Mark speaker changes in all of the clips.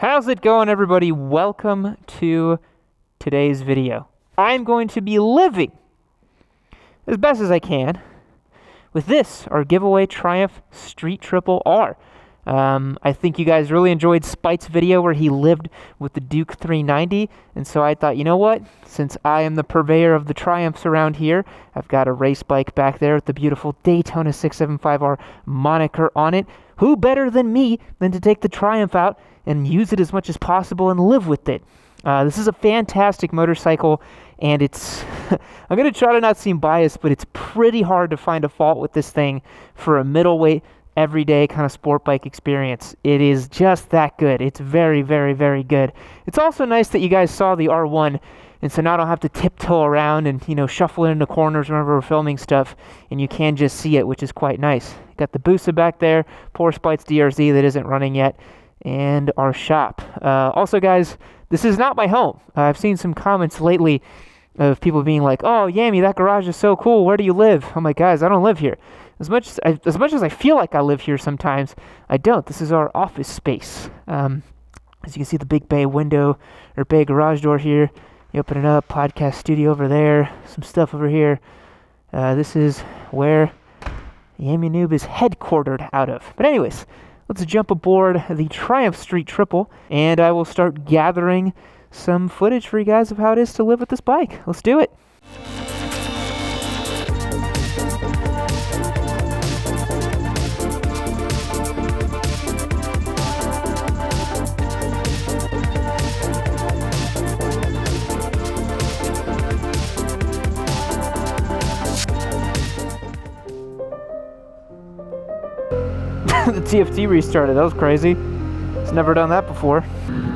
Speaker 1: How's it going, everybody? Welcome to today's video. I'm going to be living as best as I can with this, our giveaway Triumph Street Triple R. I think you guys really enjoyed Spite's video where he lived with the Duke 390, and so I thought, you know what? Since I am the purveyor of the Triumphs around here, I've got a race bike back there with the beautiful Daytona 675R moniker on it. Who better than me than to take the Triumph out and use it as much as possible and live with it? This is a fantastic motorcycle, and it's I'm going to try to not seem biased, but it's pretty hard to find a fault with this thing for a middleweight, everyday kind of sport bike experience. It is just that good. It's very, very, very good. It's also nice that you guys saw the R1, and so now I don't have to tiptoe around and, shuffle it into corners whenever we're filming stuff, and you can just see it, which is quite nice. Got the Busa back there, poor Spite's DRZ that isn't running yet, and our shop. Also, guys, this is not my home. I've seen some comments lately of people being like, "Oh, Yammie, that garage is so cool. Where do you live?" I'm like, guys, I don't live here. As much as I feel like I live here sometimes, I don't. This is our office space. As you can see, the big bay window or bay garage door here. You open it up, podcast studio over there, some stuff over here. This is where Yammie Noob is headquartered out of. But anyways, let's jump aboard the Triumph Street Triple, and I will start gathering some footage for you guys of how it is to live with this bike. Let's do it. The TFT restarted. That was crazy. It's never done that before.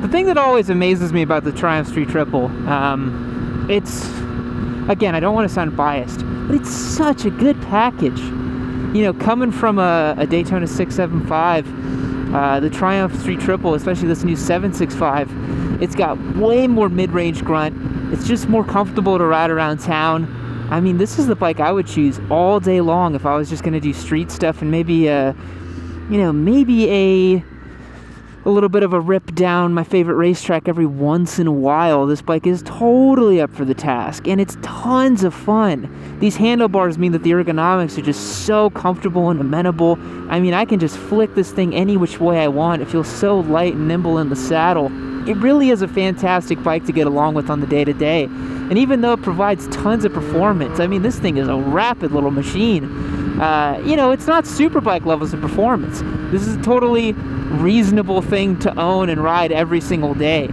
Speaker 1: The thing that always amazes me about the Triumph Street Triple, it's, again, I don't want to sound biased, but it's such a good package. Coming from a Daytona 675, the Triumph Street Triple, especially this new 765, it's got way more mid-range grunt. It's just more comfortable to ride around town. I mean, this is the bike I would choose all day long if I was just going to do street stuff and maybe a little bit of a rip down my favorite racetrack every once in a while. This bike is totally up for the task, and it's tons of fun. These handlebars mean that the ergonomics are just so comfortable and amenable. I mean, I can just flick this thing any which way I want. It feels so light and nimble in the saddle. It really is a fantastic bike to get along with on the day-to-day. And even though it provides tons of performance, I mean, this thing is a rapid little machine. It's not super bike levels of performance. This is a totally reasonable thing to own and ride every single day.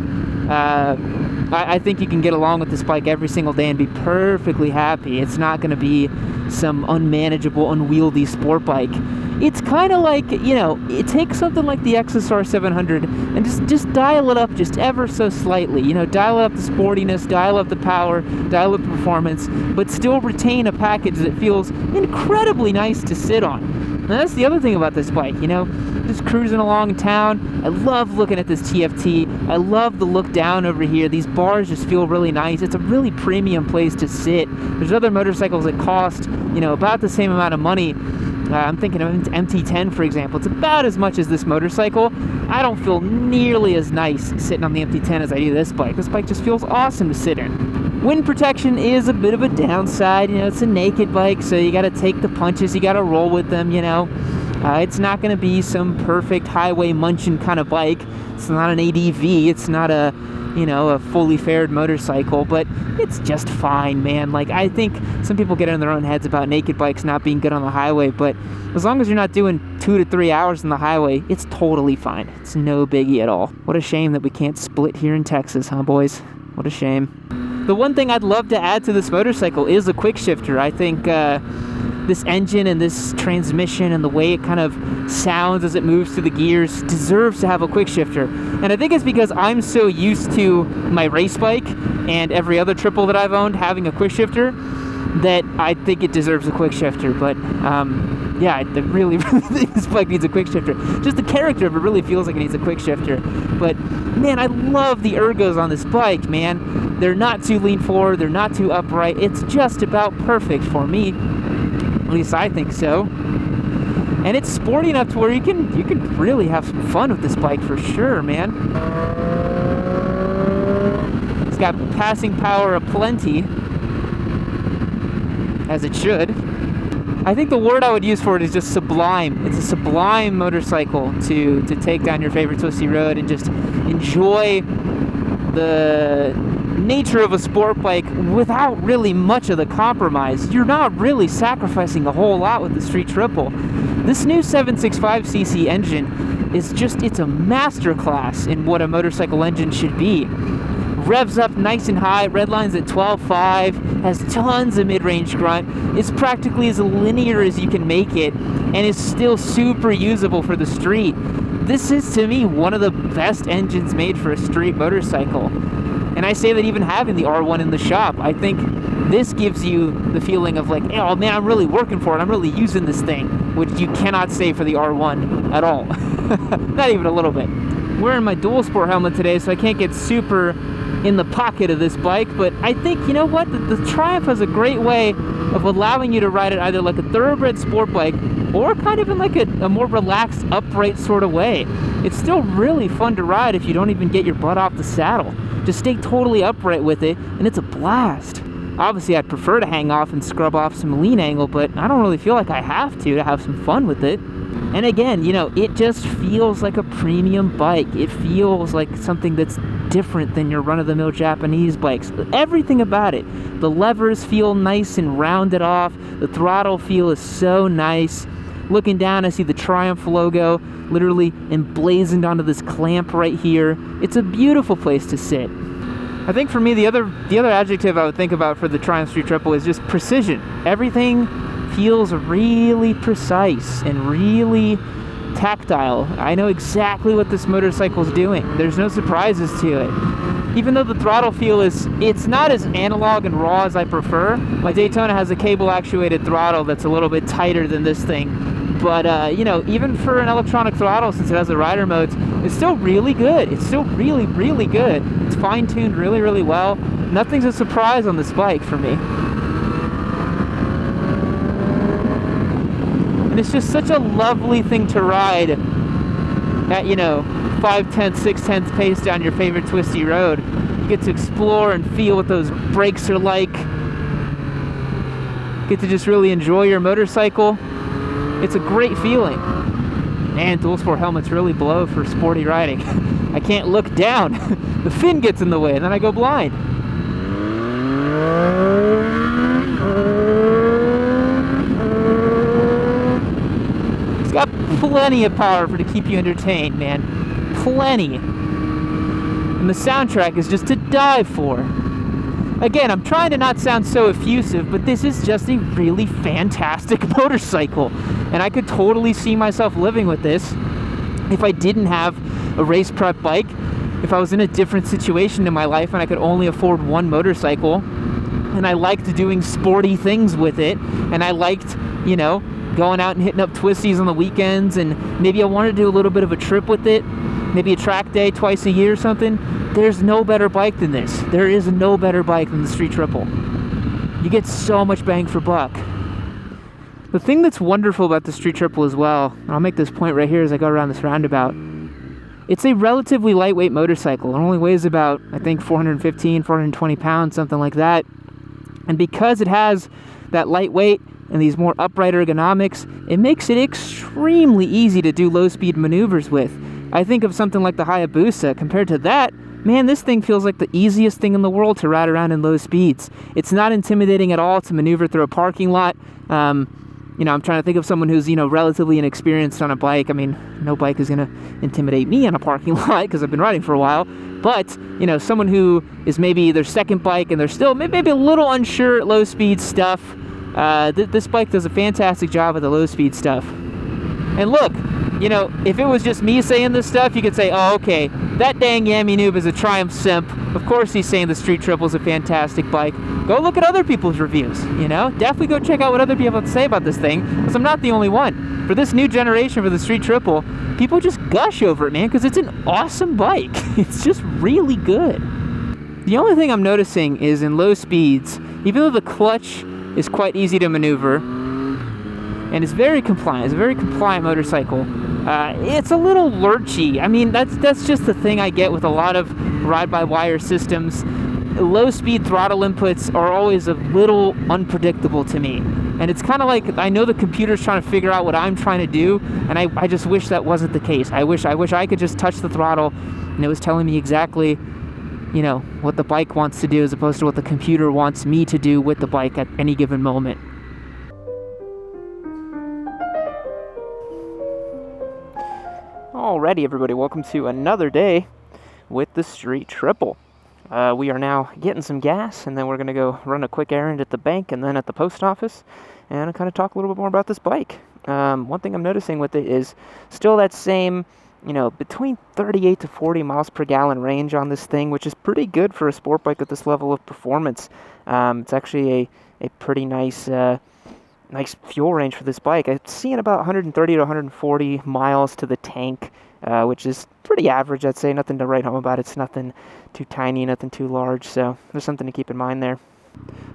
Speaker 1: I think you can get along with this bike every single day and be perfectly happy. It's not going to be some unmanageable, unwieldy sport bike. It's kind of like, it takes something like the XSR 700 and just dial it up just ever so slightly. Dial up the sportiness, dial up the power, dial up the performance, but still retain a package that feels incredibly nice to sit on. And that's the other thing about this bike, just cruising along town. I love looking at this TFT. I love the look down over here. These bars just feel really nice. It's a really premium place to sit. There's other motorcycles that cost, about the same amount of money. I'm thinking of MT10, for example. It's about as much as this motorcycle. I don't feel nearly as nice sitting on the MT10 as I do this bike. This bike just feels awesome to sit in. Wind protection is a bit of a downside. It's a naked bike, so you got to take the punches. You got to roll with them, It's not going to be some perfect highway munchin' kind of bike. It's not an ADV. It's not a fully fared motorcycle, but it's just fine, man. Like, I think some people get in their own heads about naked bikes not being good on the highway, but as long as you're not doing 2 to 3 hours on the highway, it's totally fine. It's no biggie at all. What a shame that we can't split here in Texas, huh, boys? What a shame. The one thing I'd love to add to this motorcycle is a quick shifter. I think this engine and this transmission and the way it kind of sounds as it moves through the gears deserves to have a quick shifter. And I think it's because I'm so used to my race bike and every other triple that I've owned having a quick shifter that I think it deserves a quick shifter. But I really think this bike needs a quick shifter. Just the character of it really feels like it needs a quick shifter. But man, I love the ergos on this bike, man. They're not too lean forward, they're not too upright. It's just about perfect for me. At least I think so. And it's sporty enough to where you can really have some fun with this bike for sure, man. It's got passing power aplenty, as it should. I think the word I would use for it is just sublime. It's a sublime motorcycle to take down your favorite twisty road and just enjoy the nature of a sport bike without really much of the compromise. You're not really sacrificing a whole lot with the Street Triple. This new 765cc engine is just, it's a masterclass in what a motorcycle engine should be. Revs up nice and high, redlines at 12.5, has tons of mid-range grunt. It's practically as linear as you can make it, and is still super usable for the street. This is, to me, one of the best engines made for a street motorcycle. And I say that even having the R1 in the shop, I think this gives you the feeling of like, oh man, I'm really working for it, I'm really using this thing, which you cannot say for the R1 at all. Not even a little bit. I'm wearing my dual sport helmet today, so I can't get super in the pocket of this bike, but I think, you know what, the Triumph has a great way of allowing you to ride it either like a thoroughbred sport bike or kind of in like a more relaxed, upright sort of way. It's still really fun to ride if you don't even get your butt off the saddle. Just stay totally upright with it, and it's a blast. Obviously, I'd prefer to hang off and scrub off some lean angle, but I don't really feel like I have to have some fun with it. And again, you know, it just feels like a premium bike. It feels like something that's different than your run-of-the-mill Japanese bikes. Everything about it. The levers feel nice and rounded off. The throttle feel is so nice. Looking down, I see the Triumph logo literally emblazoned onto this clamp right here. It's a beautiful place to sit. I think for me, the other adjective I would think about for the Triumph Street Triple is just precision. Everything feels really precise and really tactile. I know exactly what this motorcycle's doing. There's no surprises to it. Even though the throttle feel it's not as analog and raw as I prefer. My Daytona has a cable actuated throttle that's a little bit tighter than this thing. But, you know, even for an electronic throttle, since it has the rider modes, it's still really good. It's still really, really good. It's fine-tuned really, really well. Nothing's a surprise on this bike for me. And it's just such a lovely thing to ride at, you know, 5/10, 6/10 pace down your favorite twisty road. You get to explore and feel what those brakes are like. Get to just really enjoy your motorcycle. It's a great feeling. Man, dual sport helmets really blow for sporty riding. I can't look down. The fin gets in the way and then I go blind. It's got plenty of power to keep you entertained, man. Plenty. And the soundtrack is just to die for. Again, I'm trying to not sound so effusive, but this is just a really fantastic motorcycle. And I could totally see myself living with this if I didn't have a race prep bike, if I was in a different situation in my life and I could only afford one motorcycle, and I liked doing sporty things with it, and I liked, you know, going out and hitting up twisties on the weekends, and maybe I wanted to do a little bit of a trip with it, maybe a track day twice a year or something. There's no better bike than this. There is no better bike than the Street Triple. You get so much bang for buck. The thing that's wonderful about the Street Triple as well, and I'll make this point right here as I go around this roundabout, it's a relatively lightweight motorcycle. It only weighs about, I think, 415, 420 pounds, something like that. And because it has that lightweight and these more upright ergonomics, it makes it extremely easy to do low-speed maneuvers with. I think of something like the Hayabusa. Compared to that, man, this thing feels like the easiest thing in the world to ride around in low speeds. It's not intimidating at all to maneuver through a parking lot. You know, I'm trying to think of someone who's, you know, relatively inexperienced on a bike. I mean, no bike is going to intimidate me on a parking lot because I've been riding for a while. But, you know, someone who is maybe their second bike and they're still maybe a little unsure at low speed stuff, this bike does a fantastic job at the low speed stuff. And look, you know, if it was just me saying this stuff, you could say, oh, okay, that dang Yammie Noob is a Triumph simp. Of course he's saying the Street Triple is a fantastic bike. Go look at other people's reviews, you know? Definitely go check out what other people have to say about this thing, because I'm not the only one. For this new generation, for the Street Triple, people just gush over it, man, because it's an awesome bike. It's just really good. The only thing I'm noticing is in low speeds, even though the clutch is quite easy to maneuver, and it's very compliant. It's a very compliant motorcycle. It's a little lurchy. I mean, that's just the thing I get with a lot of ride-by-wire systems. Low speed throttle inputs are always a little unpredictable to me. And it's kind of like, I know the computer's trying to figure out what I'm trying to do, and I just wish that wasn't the case. I wish I could just touch the throttle and it was telling me exactly, you know, what the bike wants to do as opposed to what the computer wants me to do with the bike at any given moment. Alrighty, everybody, welcome to another day with the Street Triple. We are now getting some gas, and then we're going to go run a quick errand at the bank and then at the post office, and kind of talk a little bit more about this bike. One thing I'm noticing with it is still that same, you know, between 38 to 40 miles per gallon range on this thing, which is pretty good for a sport bike at this level of performance. It's actually a pretty nice fuel range for this bike. I'm seeing about 130 to 140 miles to the tank, which is pretty average, I'd say. Nothing to write home about. It's nothing too tiny, nothing too large, so there's something to keep in mind there.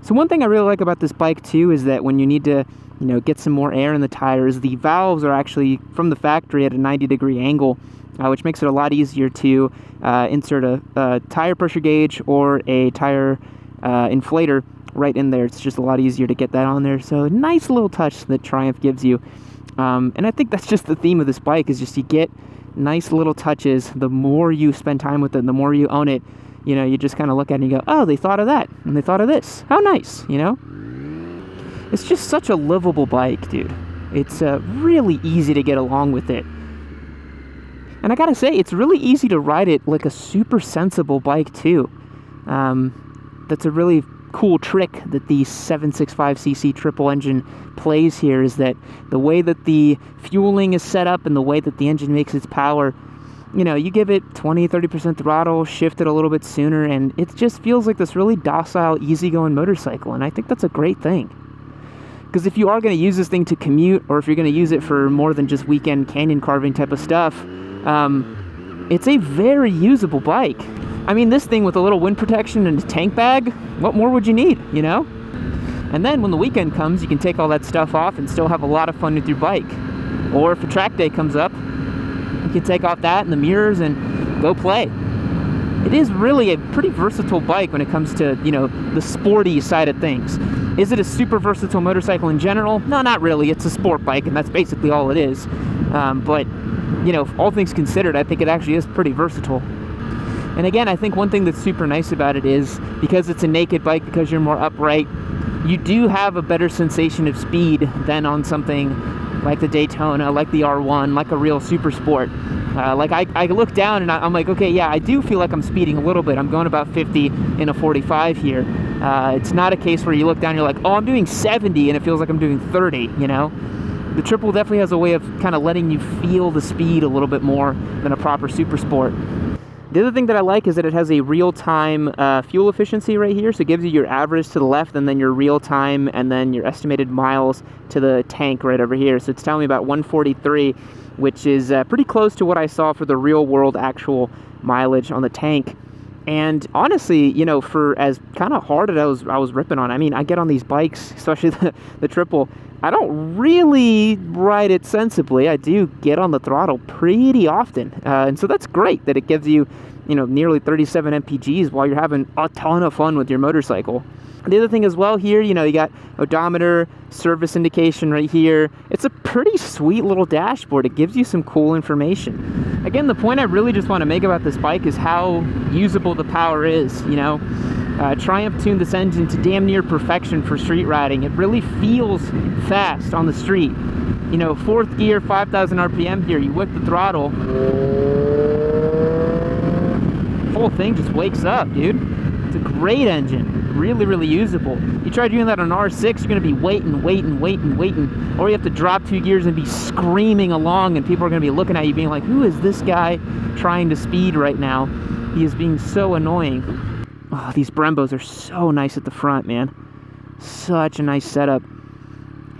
Speaker 1: So one thing I really like about this bike too is that when you need to, you know, get some more air in the tires, the valves are actually from the factory at a 90-degree angle, which makes it a lot easier to insert a tire pressure gauge or a tire inflator right in there. It's just a lot easier to get that on there. So nice little touch that Triumph gives you. And I think that's just the theme of this bike, is just you get nice little touches. The more you spend time with it, the more you own it, you know, you just kind of look at it and you go, oh, they thought of that, and they thought of this. How nice, you know? It's just such a livable bike, dude. It's really easy to get along with it. And I gotta say, it's really easy to ride it like a super sensible bike, too. That's a really cool trick that the 765cc triple engine plays here, is that the way that the fueling is set up and the way that the engine makes its power, you know, you give it 20-30% throttle, shift it a little bit sooner, and it just feels like this really docile, easygoing motorcycle. And I think that's a great thing, because if you are going to use this thing to commute, or if you're going to use it for more than just weekend canyon carving type of stuff, it's a very usable bike. I mean, this thing with a little wind protection and a tank bag, what more would you need, you know? And then when the weekend comes, you can take all that stuff off and still have a lot of fun with your bike. Or if a track day comes up, you can take off that and the mirrors and go play. It is really a pretty versatile bike when it comes to, you know, the sporty side of things. Is it a super versatile motorcycle in general? No, not really. It's a sport bike, and that's basically all it is. But, you know, all things considered, I think it actually is pretty versatile. And again, I think one thing that's super nice about it is, because it's a naked bike, because you're more upright, you do have a better sensation of speed than on something like the Daytona, like the R1, like a real super sport. Like I look down and I'm like, okay, yeah, I do feel like I'm speeding a little bit. I'm going about 50 in a 45 here. It's not a case where you look down and you're like, oh, I'm doing 70 and it feels like I'm doing 30, you know? The Triple definitely has a way of kind of letting you feel the speed a little bit more than a proper super sport. The other thing that I like is that it has a real-time fuel efficiency right here. So it gives you your average to the left, and then your real-time, and then your estimated miles to the tank right over here. So it's telling me about 143, which is pretty close to what I saw for the real-world actual mileage on the tank. And honestly, you know, for as kind of hard as I was ripping on, I mean, I get on these bikes, especially the Triple, I don't really ride it sensibly. I do get on the throttle pretty often. And so that's great that it gives you, you know, nearly 37 mpgs while you're having a ton of fun with your motorcycle. The other thing as well here, you know, you got odometer, service indication right here. It's a pretty sweet little dashboard. It gives you some cool information. Again, the point I really just want to make about this bike is how usable the power is, you know. Triumph tuned this engine to damn near perfection for street riding. It really feels fast on the street. You know, 4th gear, 5,000 RPM here, you whip the throttle, the whole thing just wakes up, dude. It's a great engine. Really, really usable. You try doing that on R6, you're going to be waiting. Or you have to drop 2 gears and be screaming along, and people are going to be looking at you being like, who is this guy trying to speed right now? He is being so annoying. Oh, these Brembos are so nice at the front, man. Such a nice setup.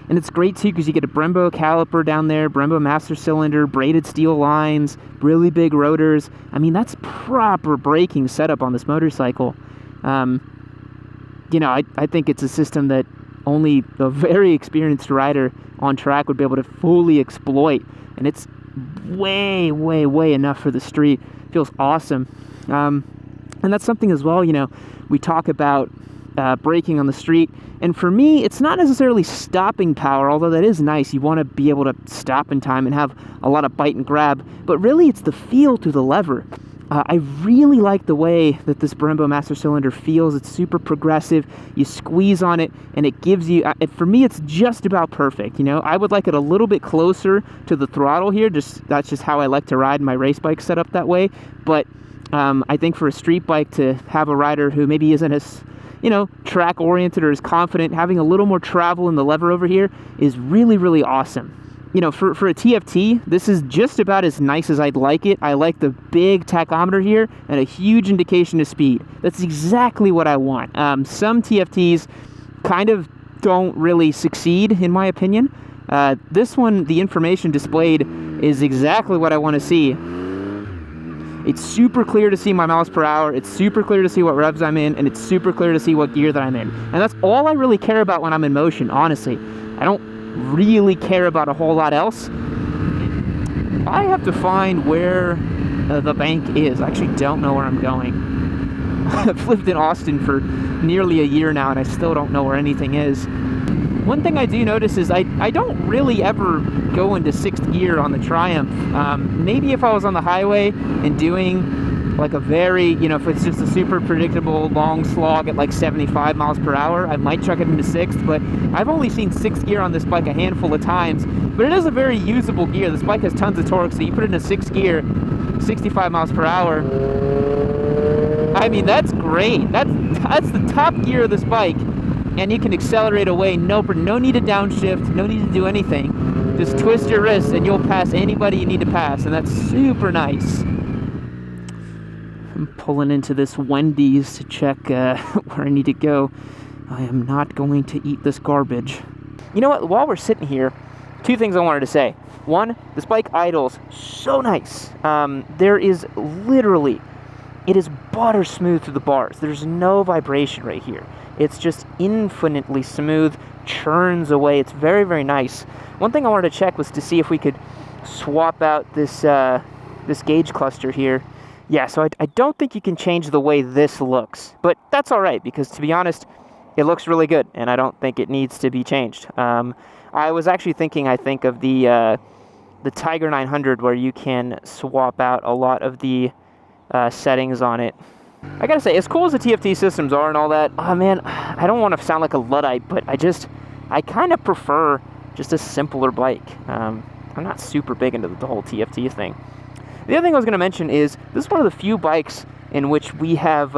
Speaker 1: And it's great too because you get a Brembo caliper down there, Brembo master cylinder, braided steel lines, really big rotors. I mean, that's proper braking setup on this motorcycle. You know, I think it's a system that only a very experienced rider on track would be able to fully exploit. And it's way, way, way enough for the street. Feels awesome. And that's something as well, you know, we talk about braking on the street. And for me, it's not necessarily stopping power, although that is nice. You want to be able to stop in time and have a lot of bite and grab. But really, it's the feel through the lever. I really like the way that this Brembo Master Cylinder feels. It's super progressive. You squeeze on it, and it gives you, for me, it's just about perfect. You know, I would like it a little bit closer to the throttle here. That's just how I like to ride. My race bike set up that way. But I think for a street bike, to have a rider who maybe isn't as, you know, track oriented or as confident, having a little more travel in the lever over here is really, really awesome. You know, for a TFT, this is just about as nice as I'd like it. I like the big tachometer here and a huge indication of speed. That's exactly what I want. Some TFTs kind of don't really succeed, in my opinion. This one, the information displayed is exactly what I want to see. It's super clear to see my miles per hour, it's super clear to see what revs I'm in, and it's super clear to see what gear that I'm in. And that's all I really care about when I'm in motion, honestly. I don't really care about a whole lot else. I have to find where the bank is. I actually don't know where I'm going. I've lived in Austin for nearly a year now, and I still don't know where anything is. One thing I do notice is I don't really ever go into 6th gear on the Triumph. Maybe if I was on the highway and doing like a very, you know, if it's just a super predictable long slog at like 75 miles per hour, I might chuck it into 6th, but I've only seen 6th gear on this bike a handful of times. But it is a very usable gear. This bike has tons of torque, so you put it in a 6th gear, 65 miles per hour. I mean, that's great. That's the top gear of this bike. And you can accelerate away, no need to downshift, no need to do anything. Just twist your wrist and you'll pass anybody you need to pass, and that's super nice. I'm pulling into this Wendy's to check where I need to go. I am not going to eat this garbage. You know what, while we're sitting here, 2 things I wanted to say. One, this bike idles so nice. There is literally, it is butter smooth through the bars. There's no vibration right here. It's just infinitely smooth, churns away. It's very, very nice. One thing I wanted to check was to see if we could swap out this this gauge cluster here. Yeah, so I don't think you can change the way this looks, but that's all right, because to be honest, it looks really good, and I don't think it needs to be changed. I was actually thinking, I think, of the Tiger 900, where you can swap out a lot of the settings on it. I gotta say, as cool as the TFT systems are and all that, oh man, I don't want to sound like a Luddite, but I kind of prefer just a simpler bike. I'm not super big into the whole TFT thing. The other thing I was going to mention is, this is one of the few bikes in which we have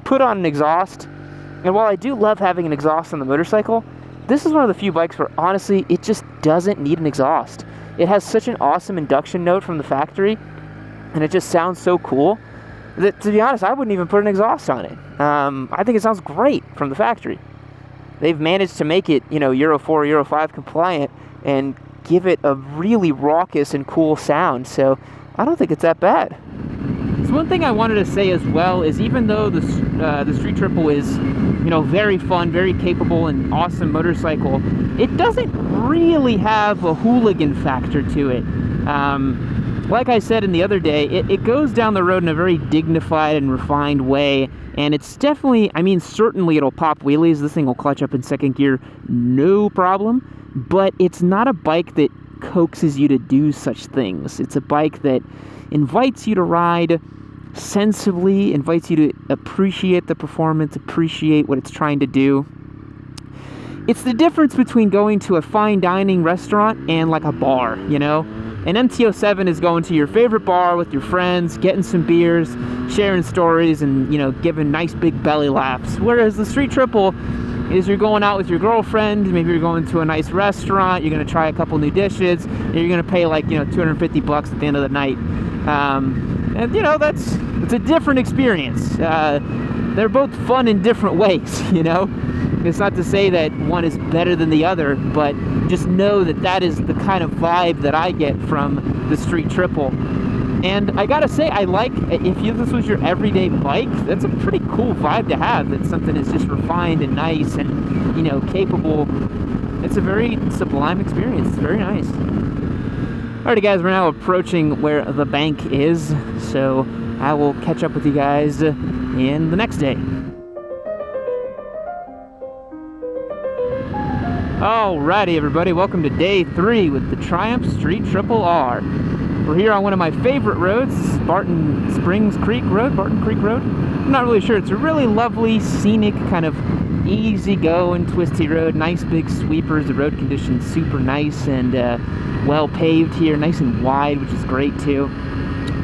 Speaker 1: put on an exhaust. And while I do love having an exhaust on the motorcycle, this is one of the few bikes where, honestly, it just doesn't need an exhaust. It has such an awesome induction note from the factory, and it just sounds so cool, that, to be honest, I wouldn't even put an exhaust on it. I think it sounds great from the factory. They've managed to make it, you know, Euro 4, Euro 5 compliant, and give it a really raucous and cool sound, so I don't think it's that bad. So one thing I wanted to say as well is, even though the Street Triple is, you know, very fun, very capable, and awesome motorcycle, it doesn't really have a hooligan factor to it. Like I said in the other day, it goes down the road in a very dignified and refined way, and it's definitely, I mean, certainly it'll pop wheelies. This thing will clutch up in 2nd gear, no problem, but it's not a bike that coaxes you to do such things. It's a bike that invites you to ride sensibly, invites you to appreciate the performance, appreciate what it's trying to do. It's the difference between going to a fine dining restaurant and like a bar, you know? An MT-07 is going to your favorite bar with your friends, getting some beers, sharing stories, and, you know, giving nice big belly laughs. Whereas the Street Triple is, you're going out with your girlfriend, maybe you're going to a nice restaurant, you're going to try a couple new dishes, and you're going to pay like, you know, $250 at the end of the night. And, you know, it's a different experience. They're both fun in different ways, you know? It's not to say that one is better than the other, but just know that that is the kind of vibe that I get from the Street Triple. And I gotta say, I like, if this was your everyday bike, that's a pretty cool vibe to have. That something is just refined and nice and, you know, capable. It's a very sublime experience. It's very nice. Alrighty guys, we're now approaching where the bank is, so I will catch up with you guys in the next day. Alrighty everybody, welcome to day 3 with the Triumph Street Triple R. We're here on one of my favorite roads, Barton Creek Road. I'm not really sure. It's a really lovely, scenic, kind of easy go and twisty road. Nice big sweepers. The road conditions super nice and well paved here, nice and wide, which is great too.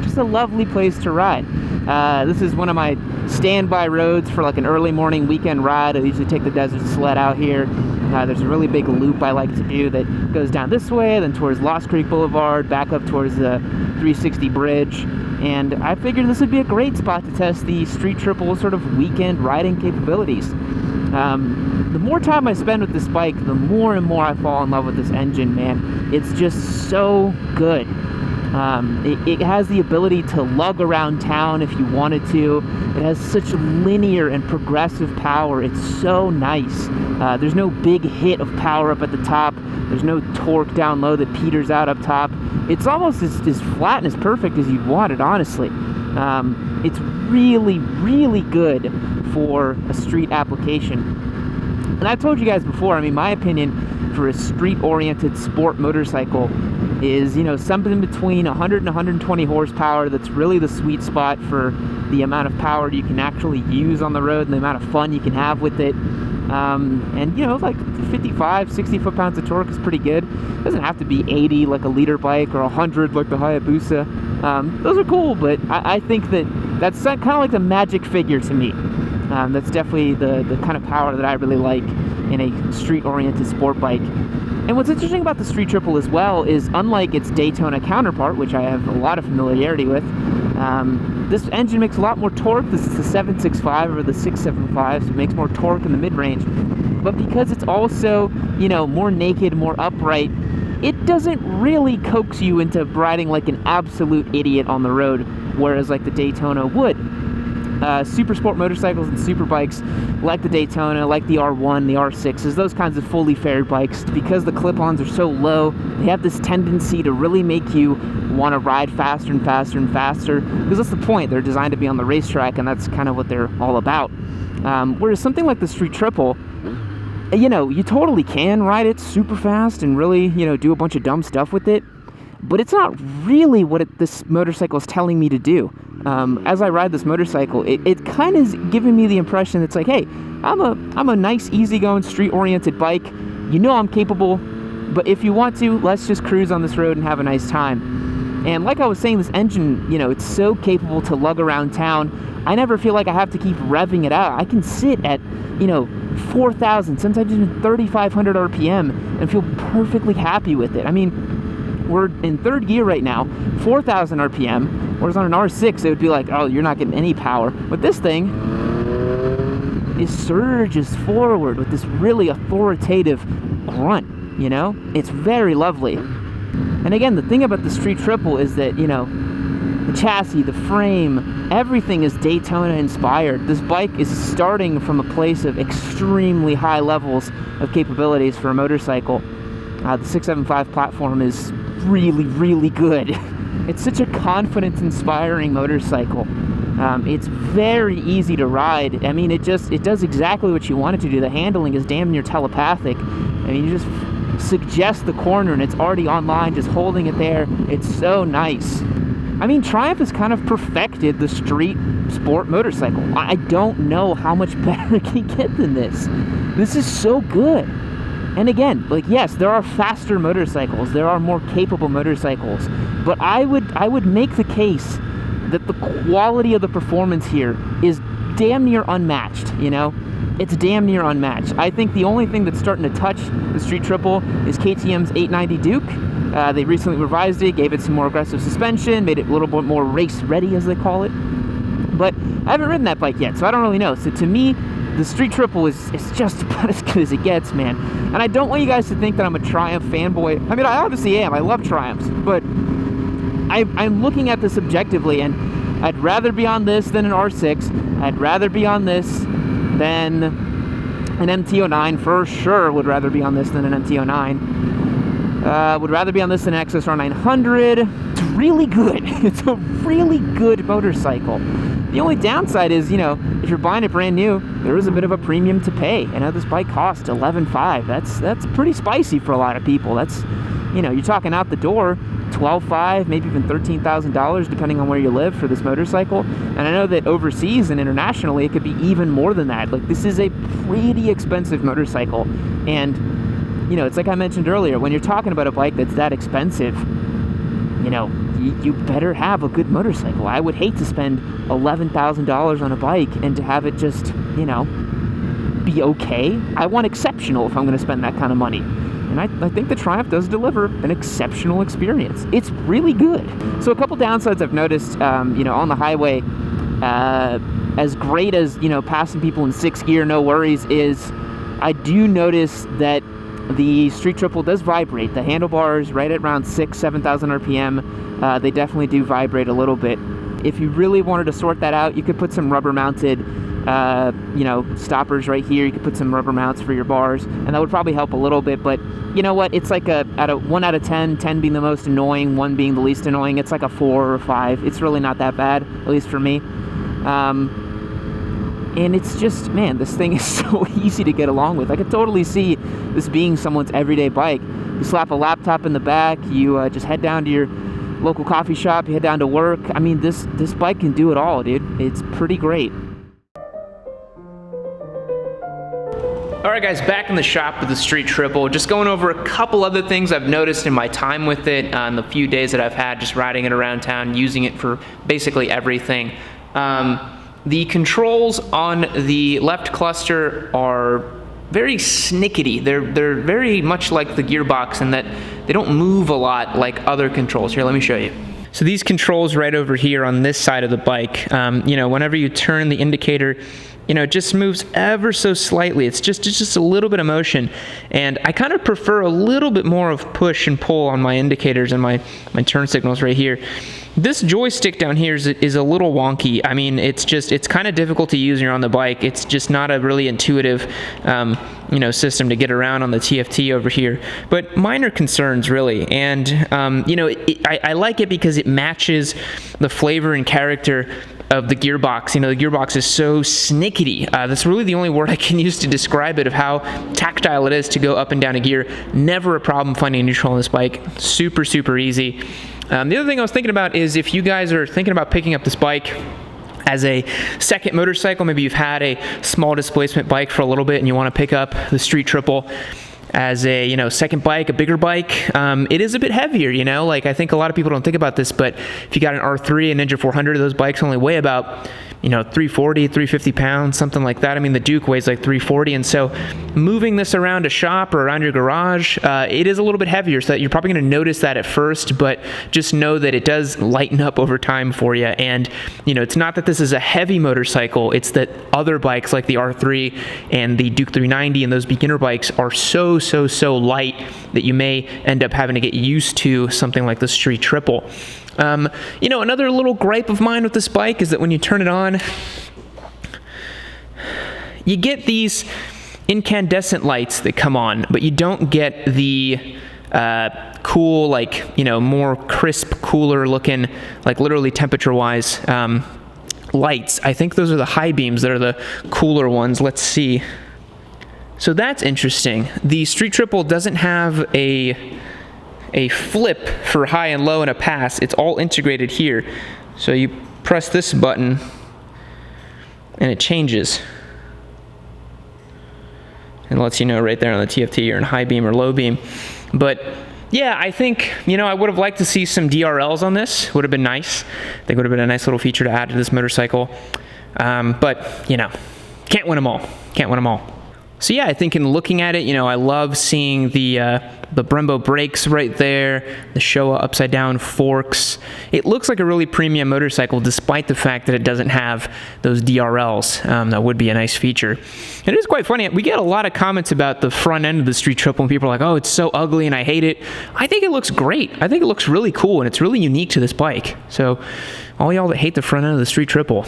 Speaker 1: Just a lovely place to ride. This is one of my standby roads for like an early morning weekend ride. I usually take the desert sled out here. There's a really big loop I like to do that goes down this way, then towards Lost Creek Boulevard, back up towards the 360 Bridge. And I figured this would be a great spot to test the Street Triple sort of weekend riding capabilities. The more time I spend with this bike, the more and more I fall in love with this engine, man. It's just so good. It has the ability to lug around town if you wanted to. It has such linear and progressive power. It's so nice. There's no big hit of power up at the top. There's no torque down low that peters out up top. It's almost as flat and as perfect as you'd want it, honestly. It's really, really good for a street application. And I've told you guys before, I mean, my opinion for a street-oriented sport motorcycle is, you know, something between 100 and 120 horsepower. That's really the sweet spot for the amount of power you can actually use on the road and the amount of fun you can have with it. And, you know, like 55, 60 foot-pounds of torque is pretty good. It doesn't have to be 80 like a liter bike or 100 like the Hayabusa. Those are cool, but I think that's kind of like the magic figure to me. That's definitely the kind of power that I really like in a street-oriented sport bike. And what's interesting about the Street Triple as well is, unlike its Daytona counterpart, which I have a lot of familiarity with, this engine makes a lot more torque. This is the 765 over the 675, so it makes more torque in the mid-range. But because it's also, you know, more naked, more upright, it doesn't really coax you into riding like an absolute idiot on the road, whereas like the Daytona would. Super sport motorcycles and super bikes like the Daytona, like the R1, the R6s, those kinds of fully faired bikes, because the clip-ons are so low, they have this tendency to really make you want to ride faster and faster and faster, because that's the point. They're designed to be on the racetrack, and that's kind of what they're all about. Whereas something like the Street Triple, you know, you totally can ride it super fast and really, you know, do a bunch of dumb stuff with it, but it's not really what this motorcycle is telling me to do. As I ride this motorcycle, it kind of is giving me the impression it's like, hey, I'm a nice, easygoing, street-oriented bike. You know I'm capable, but if you want to, let's just cruise on this road and have a nice time. And like I was saying, this engine, you know, it's so capable to lug around town. I never feel like I have to keep revving it out. I can sit at, you know, 4,000, sometimes even 3,500 RPM and feel perfectly happy with it. I mean, we're in third gear right now, 4,000 RPM, whereas on an R6 it would be like, oh, you're not getting any power. But this thing, it surges forward with this really authoritative grunt, you know? It's very lovely. And again, the thing about the Street Triple is that, you know, the chassis, the frame, everything is Daytona inspired. This bike is starting from a place of extremely high levels of capabilities for a motorcycle. The 675 platform is really, really good. It's such a confidence-inspiring motorcycle. It's very easy to ride. I mean, it does exactly what you want it to do. The handling is damn near telepathic. I mean, you just suggest the corner and it's already online, just holding it there. It's so nice. I mean, Triumph has kind of perfected the street sport motorcycle. I don't know how much better it can get than this. This is so good. And again, like, yes, there are faster motorcycles, there are more capable motorcycles, but I would make the case that the quality of the performance here is damn near unmatched, you know? It's damn near unmatched. I think the only thing that's starting to touch the Street Triple is KTM's 890 Duke. They recently revised it, gave it some more aggressive suspension, made it a little bit more race-ready, as they call it. But I haven't ridden that bike yet, so I don't really know. So to me, the Street Triple is just about as good as it gets, man. And I don't want you guys to think that I'm a Triumph fanboy. I mean, I obviously am. I love Triumphs. But I'm looking at this objectively, and I'd rather be on this than an R6. I'd rather be on this than an MT-09. For sure would rather be on this than an MT-09. Would rather be on this than an XSR 900. It's really good. It's a really good motorcycle. The only downside is, you know, if you're buying it brand new, there is a bit of a premium to pay. And now this bike costs $11,500. That's pretty spicy for a lot of people. That's, you know, you're talking out the door $12,500, maybe even $13,000, depending on where you live for this motorcycle. And I know that overseas and internationally, it could be even more than that. Like, this is a pretty expensive motorcycle. And, you know, it's like I mentioned earlier, when you're talking about a bike that's that expensive, you know, you better have a good motorcycle. I would hate to spend $11,000 on a bike and to have it just, you know, be okay. I want exceptional if I'm going to spend that kind of money. And I think the Triumph does deliver an exceptional experience. It's really good. So a couple downsides I've noticed, you know, on the highway, as great as, you know, passing people in 6th gear, no worries, is I do notice that the Street Triple does vibrate. The handlebars right at around 7,000 RPM, they definitely do vibrate a little bit. If you really wanted to sort that out, you could put some rubber mounted, you know, stoppers right here. You could put some rubber mounts for your bars, and that would probably help a little bit. But you know what? It's like a 1 out of 10, 10 being the most annoying, 1 being the least annoying. It's like a 4 or a 5. It's really not that bad, at least for me. And it's just, man, this thing is so easy to get along with. I could totally see this being someone's everyday bike. You slap a laptop in the back, you just head down to your local coffee shop, you head down to work. I mean, this bike can do it all, dude. It's pretty great.
Speaker 2: Alright guys, back in the shop with the Street Triple, just going over a couple other things I've noticed in my time with it, in the few days that I've had just riding it around town, using it for basically everything. The controls on the left cluster are very snickety. They're very much like the gearbox in that they don't move a lot like other controls. Here, let me show you. So these controls right over here on this side of the bike, you know, whenever you turn the indicator, you know, it just moves ever so slightly. It's just a little bit of motion. And I kind of prefer a little bit more of push and pull on my indicators and my turn signals right here. This joystick down here is a little wonky. I mean, it's kind of difficult to use when you're on the bike. It's just not a really intuitive, you know, system to get around on the TFT over here. But minor concerns, really. And, you know, I like it because it matches the flavor and character of the gearbox. You know, the gearbox is so snickety. That's really the only word I can use to describe it, of how tactile it is to go up and down a gear. Never a problem finding neutral on this bike. Super, super easy. The other thing I was thinking about is if you guys are thinking about picking up this bike as a second motorcycle, maybe you've had a small displacement bike for a little bit and you want to pick up the Street Triple as a, you know, second bike, a bigger bike. It is a bit heavier, you know, like I think a lot of people don't think about this, but if you got an R3 and Ninja 400, those bikes only weigh about, you know, 340, 350 pounds, something like that. I mean, the Duke weighs like 340, and so moving this around a shop or around your garage, it is a little bit heavier, so that you're probably going to notice that at first, but just know that it does lighten up over time for you. And, you know, it's not that this is a heavy motorcycle, it's that other bikes like the R3 and the Duke 390 and those beginner bikes are so light that you may end up having to get used to something like the Street Triple. You know, another little gripe of mine with this bike is that when you turn it on, you get these incandescent lights that come on, but you don't get the cool, like, you know, more crisp, cooler looking, like literally temperature-wise, lights. I think those are the high beams that are the cooler ones. Let's see. So that's interesting. The Street Triple doesn't have a flip for high and low and a pass. It's all integrated here. So you press this button and it changes. And lets you know right there on the TFT you're in high beam or low beam. But yeah, I think, you know, I would have liked to see some DRLs on this. Would have been nice. I think would have been a nice little feature to add to this motorcycle. But, you know, can't win them all. Can't win them all. So yeah, I think in looking at it, you know, I love seeing the Brembo brakes right there, the Showa upside down forks. It looks like a really premium motorcycle despite the fact that it doesn't have those DRLs. That would be a nice feature. And it is quite funny. We get a lot of comments about the front end of the Street Triple, and people are like, oh, it's so ugly and I hate it. I think it looks great. I think it looks really cool, and it's really unique to this bike. So all y'all that hate the front end of the Street Triple,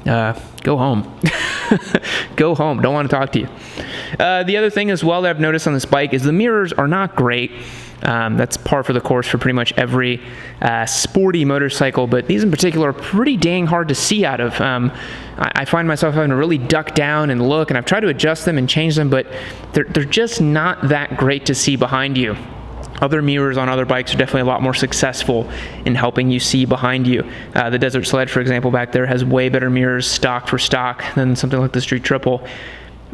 Speaker 2: go home. Go home. Don't want to talk to you. The other thing as well that I've noticed on this bike is the mirrors are not great. That's par for the course for pretty much every sporty motorcycle, but these in particular are pretty dang hard to see out of. I find myself having to really duck down and look, and I've tried to adjust them and change them, but they're just not that great to see behind you. Other mirrors on other bikes are definitely a lot more successful in helping you see behind you. The Desert Sled, for example, back there has way better mirrors stock for stock than something like the Street Triple.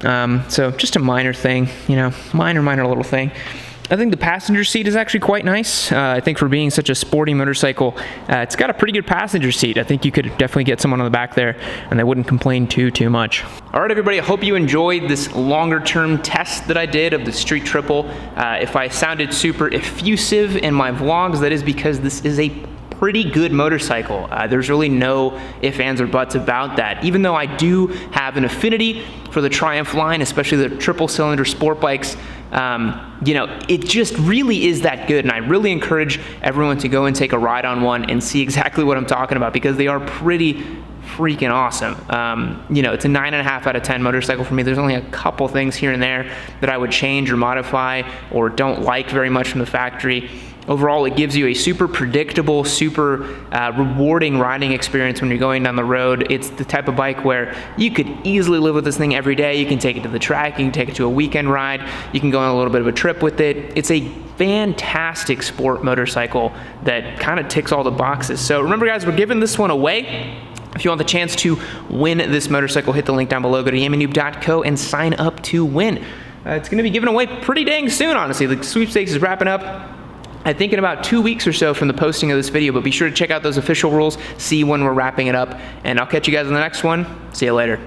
Speaker 2: So just a minor thing, you know, minor little thing. I think the passenger seat is actually quite nice. I think for being such a sporty motorcycle, it's got a pretty good passenger seat. I think you could definitely get someone on the back there and they wouldn't complain too much. All right, everybody, I hope you enjoyed this longer term test that I did of the Street Triple. If I sounded super effusive in my vlogs, that is because this is a pretty good motorcycle. There's really no ifs, ands, or buts about that. Even though I do have an affinity for the Triumph line, especially the triple cylinder sport bikes, you know, it just really is that good, and I really encourage everyone to go and take a ride on one and see exactly what I'm talking about, because they are pretty freaking awesome. You know, it's a 9.5 out of 10 motorcycle for me. There's only a couple things here and there that I would change or modify or don't like very much from the factory. Overall, it gives you a super predictable, super rewarding riding experience when you're going down the road. It's the type of bike where you could easily live with this thing every day. You can take it to the track, you can take it to a weekend ride, you can go on a little bit of a trip with it. It's a fantastic sport motorcycle that kind of ticks all the boxes. So remember, guys, we're giving this one away. If you want the chance to win this motorcycle, hit the link down below, go to yammie.co and sign up to win. It's going to be given away pretty dang soon, honestly. The sweepstakes is wrapping up, I think, in about 2 weeks or so from the posting of this video, but be sure to check out those official rules, see when we're wrapping it up, and I'll catch you guys in the next one. See you later.